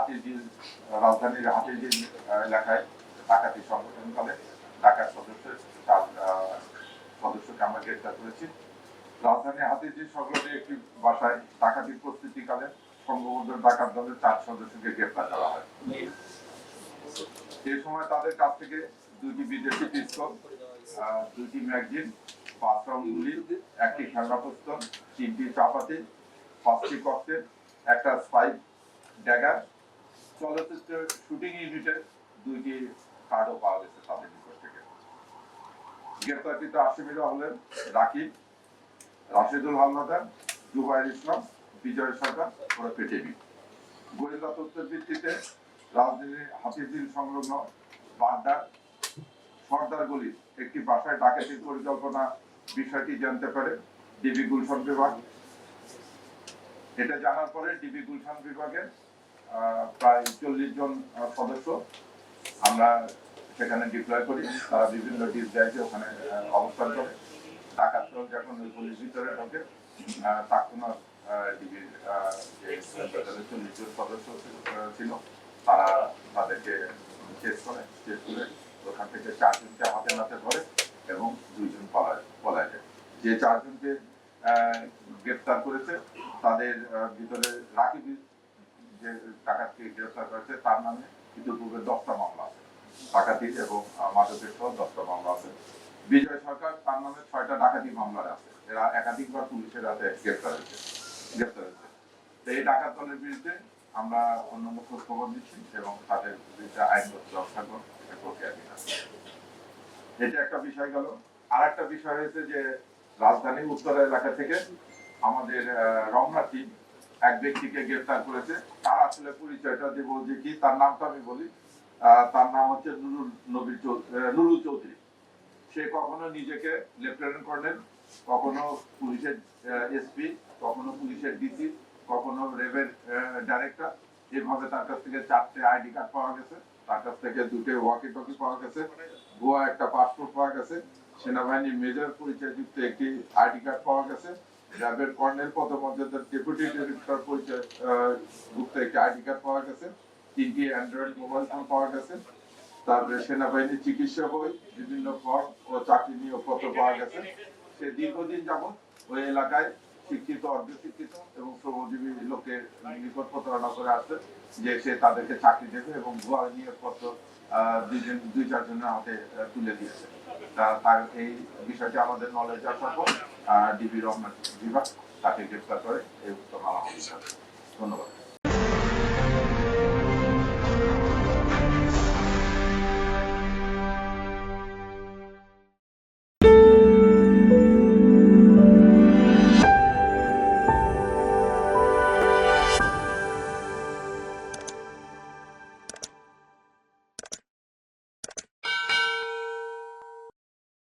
হাতিঝিল রাজধানীর হাতিঝিল এলাকায় ডাকাতি সংগঠনকালে ডাকাত সদস্যকে আমরা গ্রেফতার করেছি। রাজধানীর হাতিঝিল সংলগ্ন একটি বাসায় ডাকাতির প্রস্তুতিকালে সংঘবদ্ধ ডাকাত দলের 4 সদস্যকে গ্রেফতার করা হয়। এই সময় তাদের কাছ থেকে 2টি বিদেশি পিস্তল, 2টি ম্যাগাজিন, 5 রাউন্ড গুলি, 1টি খেলনা পিস্তল, 3টি চাপাতি, 5টি ককটেল, 1টা স্পাইক ড্যাগার, চলচ্চিত্র শুটিং ইউনিটের 2টি কার্ডও পাওয়া গেছে তাদের নিকট থেকে। গ্রেফতারকৃত আসামিরা হলেন রাকিব, রাশেদুল হালদার, জুবাইর ইসলাম, বিজয় সরকার ওরফে টেবি। গোয়েন্দা তথ্যের ভিত্তিতে রাজধানীর হাতিঝিল সংলগ্ন বাড্ডার সর্দারগলির একটি বাসায় ডাকাতির পরিকল্পনা বিষয়টি জানতে পারে ডিবি গুলশান বিভাগ। এটা জানার পরে ডিবি গুলশান বিভাগের প্রায় 40 জন সদস্য আমরা সেখানে ডিপ্লয় করি। তারা বিভিন্ন ডিপ জায়গায় ওখানে অবস্থান করে। ডাকাত দল যখন ওই গলির ভিতরে ঢোকে তখন ডিবির যে 40 জন সদস্য ছিল তারা তাদেরকে চেস করে ওখান থেকে 4 জনকে হাতে নাতে ধরে এবং 2 জন পলায় যায়। যে 4 জনকে গ্রেফতার করেছে তাদের ভিতরে রাকিব যে ডাকাতকে গ্রেফতার করেছে তার নামে ইতিপূর্বে 10টা মামলা আছে, ডাকাতি এবং মাদকের সহ 10টা মামলা আছে। বিজয় সরকার তার নামে 6টা ডাকাতি মামলা আছে। এরা একাধিকবার পুলিশের হাতে গ্রেফতার হয়েছে। তো এই ডাকাত দলের বিরুদ্ধে আমরা অন্যান্য খোঁজ খবর দিচ্ছি এবং তাদের বিরুদ্ধে আইনগত ব্যবস্থা প্রক্রিয়া আছে। এটা একটা বিষয় গেল। আর একটা বিষয় হয়েছে যে রাজধানীর উত্তর এলাকা থেকে আমাদের রমনা টিম এক ব্যক্তিকে গ্রেফতার করেছে। তার আসলে পরিচয়টা দেবো যে কি, তার নামটা আমি বলি। তার নাম হচ্ছে নুরুল চৌধুরী। সে কখনো নিজেকে লেফটেন্যান্ট কর্নেল, কখনো পুলিশের এসপি, কখনো পুলিশের ডিসি, কখনো রেবের ডাইরেক্টর। এভাবে তার কাছ থেকে 4টে আইডি কার্ড পাওয়া গেছে, তার কাছ থেকে 2টে ওয়াকি টকি পাওয়া গেছে, ভুয়া একটা পাসপোর্ট পাওয়া গেছে, সেনাবাহিনীর মেজর পরিচয়যুক্ত একটি আইডি কার্ড পাওয়া গেছে, র্যাবের কর্নেল পদমর্যাদার ডেপুটি ডিরেক্টর পরিচয় যুক্ত একটি আইডি কার্ড পাওয়া গেছে, 3টি অ্যান্ড্রয়েড মোবাইল ফোন পাওয়া গেছে। তারপরে সেনাবাহিনীর চিকিৎসা বই, বিভিন্ন ফর্ম ও চাকরি নিয়োগপত্র পাওয়া গেছে। সে দীর্ঘদিন যাবৎ ওই এলাকায় শিক্ষিত, অর্ধশিক্ষিত এবং শ্রমজীবী লোকের নিকট প্রতারণা করে আসছে যে সে তাদেরকে চাকরি দেবে এবং ভুয়া নিয়োগপত্র 2-4 জনের হাতে তুলে দিয়েছে। তার এই বিষয়টি আমাদের নলেজ আসার পর ডিবি রমনা বিভাগ তাকে গ্রেফতার করে এই উত্তর মামলা। ধন্যবাদ।